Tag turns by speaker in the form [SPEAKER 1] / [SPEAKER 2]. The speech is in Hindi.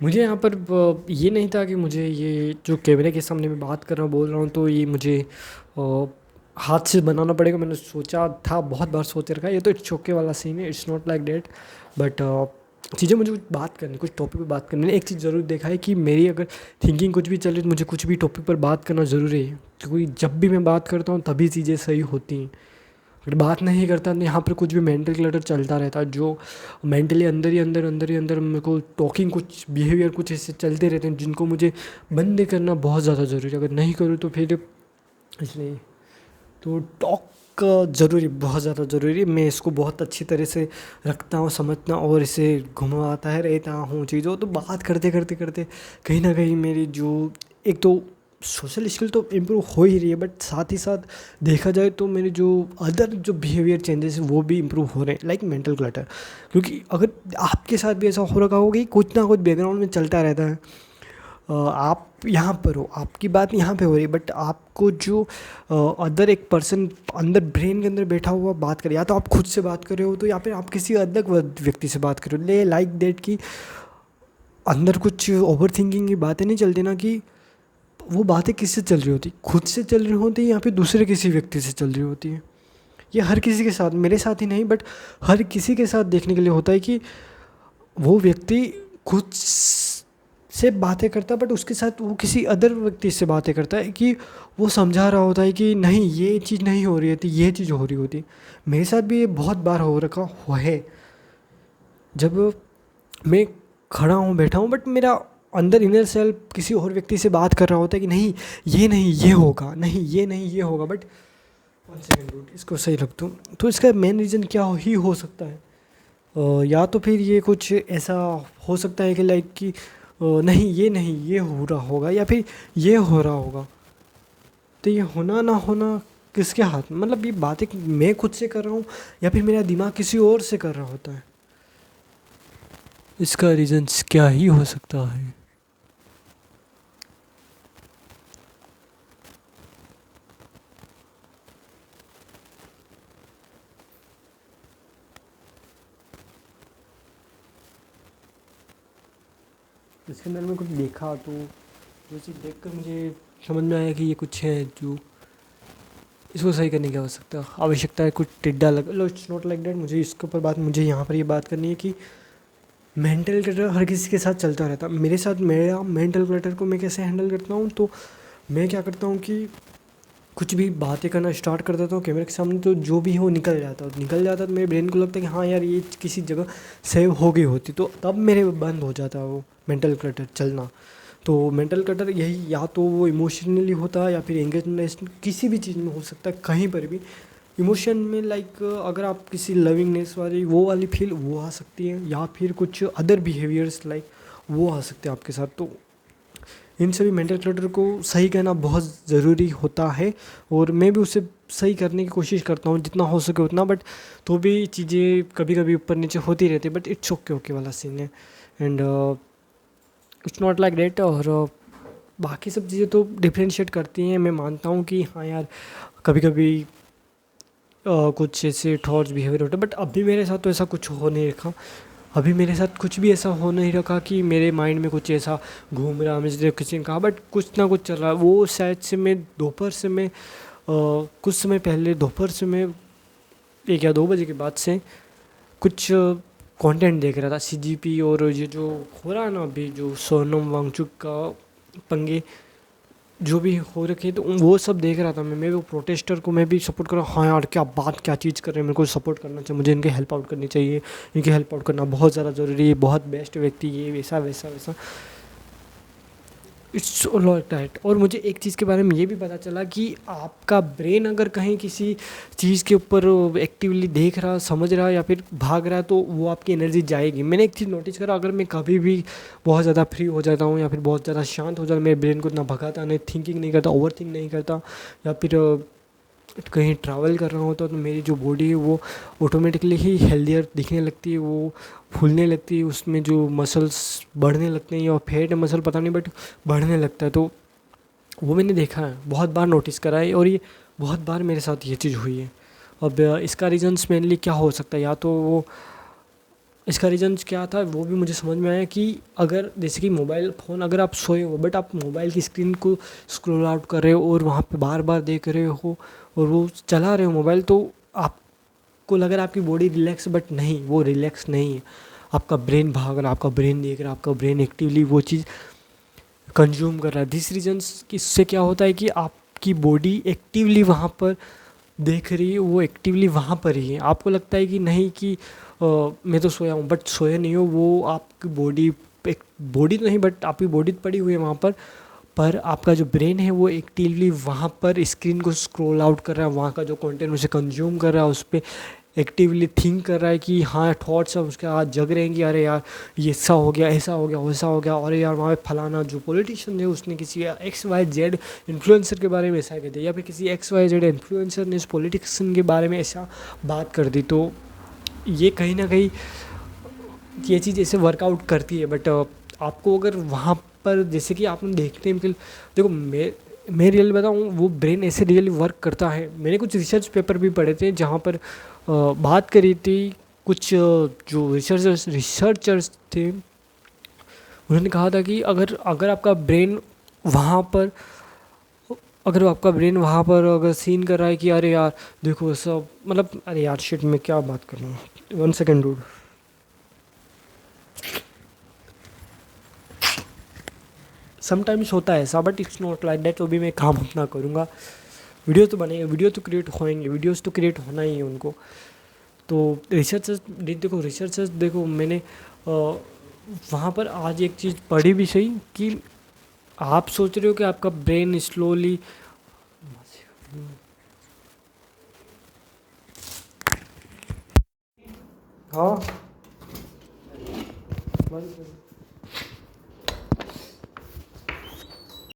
[SPEAKER 1] मुझे यहाँ पर ये नहीं था कि मुझे ये जो कैमरे के सामने मैं बात कर रहा हूँ बोल रहा हूँ तो ये मुझे अ, हाथ से बनाना पड़ेगा। मैंने सोचा था, बहुत बार सोच रखा है। ये तो इट्स ओके वाला सीन है, it's not like date. But चीज़ें मुझे कुछ बात करनी, कुछ टॉपिक पे बात करनी। मैंने एक चीज़ ज़रूर देखा है कि मेरी अगर थिंकिंग कुछ भी चल रही है तो मुझे कुछ भी टॉपिक पर बात करना ज़रूरी है, क्योंकि जब भी मैं बात करता हूँ तभी चीज़ें सही होती हैं। अगर बात नहीं करता तो यहाँ पर कुछ भी मेंटल क्लटर चलता रहता है, जो मेंटली अंदर ही अंदर मेरे को टॉकिंग, कुछ बिहेवियर कुछ ऐसे चलते रहते हैं जिनको मुझे बंद करना बहुत ज़्यादा ज़रूरी है। अगर नहीं करूँ तो फिर इसलिए तो टॉक ज़रूरी, बहुत ज़्यादा ज़रूरी है। मैं इसको बहुत अच्छी तरह से रखता हूँ, समझता हूँ और इसे घुमाता है रहता हूँ चीज़ों। तो बात करते करते करते कहीं ना कहीं मेरी जो एक तो सोशल स्किल तो इम्प्रूव हो ही रही है, बट साथ ही साथ देखा जाए तो मेरे जो अदर जो बिहेवियर चेंजेस हैं वो भी इम्प्रूव हो रहे हैं, लाइक मेंटल क्लटर। क्योंकि अगर आपके साथ भी ऐसा हो रखा होगा कि कुछ ना कुछ बैकग्राउंड में चलता रहता है, आप यहाँ पर हो, आपकी बात यहाँ पे हो रही है, बट आपको जो अदर एक पर्सन अंदर ब्रेन के अंदर बैठा हुआ बात करे, या तो आप खुद से बात कर रहे हो तो या फिर आप किसी अलग व्यक्ति से बात कर रहे हो, ले लाइक दैट कि अंदर कुछ ओवर थिंकिंग की बातें नहीं चलती ना, कि वो बातें किससे चल रही होती, खुद से चल रही होती है या फिर दूसरे किसी व्यक्ति से चल रही होती है। ये हर किसी के साथ, मेरे साथ ही नहीं बट हर किसी के साथ देखने के लिए होता है कि वो व्यक्ति खुद से बातें करता है बट उसके साथ वो किसी अदर व्यक्ति से बातें करता है कि वो समझा रहा होता है कि नहीं ये चीज़ नहीं हो रही होती, ये चीज़ हो रही होती। मेरे साथ भी ये बहुत बार हो रखा हुआ है, जब मैं खड़ा हूँ बैठा हूँ बट मेरा अंदर इनर सेल्फ किसी और व्यक्ति से बात कर रहा होता है कि नहीं ये होगा, नहीं ये होगा। बट वन सेकेंड रूट, इसको सही रख दूँ। तो इसका मेन रीज़न क्या ही हो सकता है? या तो फिर ये कुछ ऐसा हो सकता है कि लाइक कि नहीं ये हो रहा होगा या फिर ये हो रहा होगा। तो ये होना ना होना किसके हाथ में, मतलब ये बातें मैं खुद से कर रहा हूँ या फिर मेरा दिमाग किसी और से कर रहा होता है? इसका रीजंस क्या ही हो सकता है? इसके अंदर मैं कुछ देखा तो जो चीज़ देखकर मुझे समझ में आया कि ये कुछ है जो इसको सही करने की आवश्यकता है। कुछ टिड्डा लग लो, इट्स नॉट लाइक दैट। मुझे इसके ऊपर बात, मुझे यहाँ पर ये बात करनी है कि मेंटल क्लटर हर किसी के साथ चलता रहता है। मेरे साथ मेरा मेंटल क्लटर को मैं कैसे हैंडल करता हूँ, तो मैं क्या करता हूँ कि कुछ भी बातें करना स्टार्ट कर देता हूँ कैमरे के सामने, तो जो भी हो निकल जाता है। तो मेरे ब्रेन को लगता है कि हाँ यार ये किसी जगह सेव हो गई होती, तो तब मेरे बंद हो जाता है वो मेंटल क्लटर चलना। तो मेंटल क्लटर यही, या तो वो इमोशनली होता है या फिर एंगेजनेस, किसी भी चीज़ में हो सकता है, कहीं पर भी इमोशन में। लाइक अगर आप किसी लविंगनेस वाली वो वाली फील वो आ सकती है, या फिर कुछ अदर बिहेवियर्स लाइक वो आ सकते हैं आपके साथ। तो इन सभी मेंटल क्लटर को सही करना बहुत ज़रूरी होता है, और मैं भी उसे सही करने की कोशिश करता हूँ जितना हो सके उतना। बट तो भी चीज़ें कभी कभी ऊपर नीचे होती रहती है, बट इट्स ओके, ओके वाला सीन है। And it's not like date. और बाकी सब चीज़ें तो डिफ्रेंशिएट करती हैं, मैं मानता हूँ कि हाँ यार कभी कभी कुछ ऐसे थॉट्स बिहेवियर होते हैं, बट अभी मेरे साथ तो ऐसा कुछ हो नहीं रखा। अभी मेरे साथ कुछ भी ऐसा हो नहीं रखा कि मेरे माइंड में कुछ ऐसा घूम रहा, मुझे किसी ने कहा, बट कुछ ना कुछ चल रहा है। वो शायद से मैं दोपहर से मैं कुछ समय पहले दोपहर से मैं 1 या 2 बजे के बाद से कुछ कंटेंट देख रहा था सीजीपी, और ये जो हो रहा है ना अभी जो सोनम वांगचुक का पंगे जो भी हो रखे, तो वो सब देख रहा था मैं भी वो प्रोटेस्टर को मैं भी सपोर्ट कर रहा हूँ। हाँ यार क्या बात, क्या चीज़ कर रहे हैं, मेरे को सपोर्ट करना चाहिए, मुझे इनके हेल्प आउट करनी चाहिए, इनके हेल्प आउट करना बहुत ज़्यादा ज़रूरी है, बहुत बेस्ट व्यक्ति ये, वैसा वैसा वैसा। It's like that. और मुझे एक चीज़ के बारे में ये भी पता चला कि आपका ब्रेन अगर कहीं किसी चीज़ के ऊपर एक्टिवली देख रहा, समझ रहा या फिर भाग रहा है, तो वो आपकी एनर्जी जाएगी। मैंने एक चीज़ नोटिस करा, अगर मैं कभी भी बहुत ज़्यादा फ्री हो जाता हूँ या फिर बहुत ज़्यादा शांत हो जाता, मेरे ब्रेन को इतना भगाता नहीं, थिंकिंग नहीं करता, ओवर थिंक नहीं करता, या फिर कहीं ट्रैवल कर रहा होता, तो मेरी जो बॉडी है वो ऑटोमेटिकली ही हेल्दियर दिखने लगती है, वो फूलने लगती है, उसमें जो मसल्स बढ़ने लगते हैं, या फैट मसल पता नहीं बट बढ़ने लगता है। तो वो मैंने देखा है, बहुत बार नोटिस करा है, और ये बहुत बार मेरे साथ ये चीज़ हुई है। अब इसका रीज़न्स मेनली क्या हो सकता है, या तो वो इसका रीज़न्स क्या था वो भी मुझे समझ में आया कि अगर जैसे कि मोबाइल फ़ोन अगर आप सोए हो बट आप मोबाइल की स्क्रीन को स्क्रॉल आउट कर रहे हो और वहाँ पे बार बार देख रहे हो और वो चला रहे हो मोबाइल, तो आपको लग रहा है आपकी बॉडी रिलैक्स, बट नहीं, वो रिलैक्स नहीं है। आपका ब्रेन भाग रहा है, आपका ब्रेन देख रहा है, आपका ब्रेन एक्टिवली वो चीज़ कंज्यूम कर रहा है। दिस रीजन्स इससे क्या होता है कि आपकी बॉडी एक्टिवली वहाँ पर देख रही है, वो एक्टिवली वहाँ पर ही है। आपको लगता है कि नहीं कि मैं तो सोया हूँ, बट सोया नहीं हो, वो आपकी बॉडी, एक बॉडी तो नहीं बट आपकी बॉडी तो पड़ी हुई है वहाँ पर आपका जो ब्रेन है वो एक्टिवली वहाँ पर स्क्रीन को स्क्रॉल आउट कर रहा है, वहाँ का जो कंटेंट उसे कंज्यूम कर रहा है, उस पर एक्टिवली थिंक कर रहा है कि हाँ थॉट्स अब उसके हाथ जग रहे हैं कि अरे यार ये ऐसा हो गया, ऐसा हो गया, वैसा हो गया, अरे यार वहाँ पे फलाना जो पॉलिटिशियन है उसने किसी एक्स वाई जेड इन्फ्लुएंसर के बारे में ऐसा कह दिया, या फिर किसी एक्स वाई जेड इन्फ्लुएंसर ने इस पॉलिटिशियन के बारे में ऐसा बात कर दी। तो ये कहीं ना कहीं ये चीज़ ऐसे वर्कआउट करती है, बट आपको अगर वहाँ पर जैसे कि आपने देखने में देखो, मैं रियल बताऊँ वो ब्रेन ऐसे रियली वर्क करता है। मैंने कुछ रिसर्च पेपर भी पढ़े थे जहाँ पर बात करी थी, कुछ जो रिसर्चर्स थे उन्होंने कहा था कि अगर अगर आपका ब्रेन वहाँ पर अगर आपका ब्रेन वहाँ पर अगर सीन कर रहा है कि अरे यार देखो सब, मतलब अरे यार शिट मैं क्या बात कर रहा हूँ, 1 सेकेंड डूड। समटाइम्स होता है ऐसा but it's not like that, तो भी मैं काम अपना करूँगा। वीडियो तो बनेंगे, वीडियो तो क्रिएट होएंगे, वीडियोस तो क्रिएट होना ही है उनको। तो रिसर्चर्स देखो, रिसर्चर्स देखो, मैंने वहाँ पर आज एक चीज़ पढ़ी भी सही कि आप सोच रहे हो कि आपका ब्रेन स्लोली, हाँ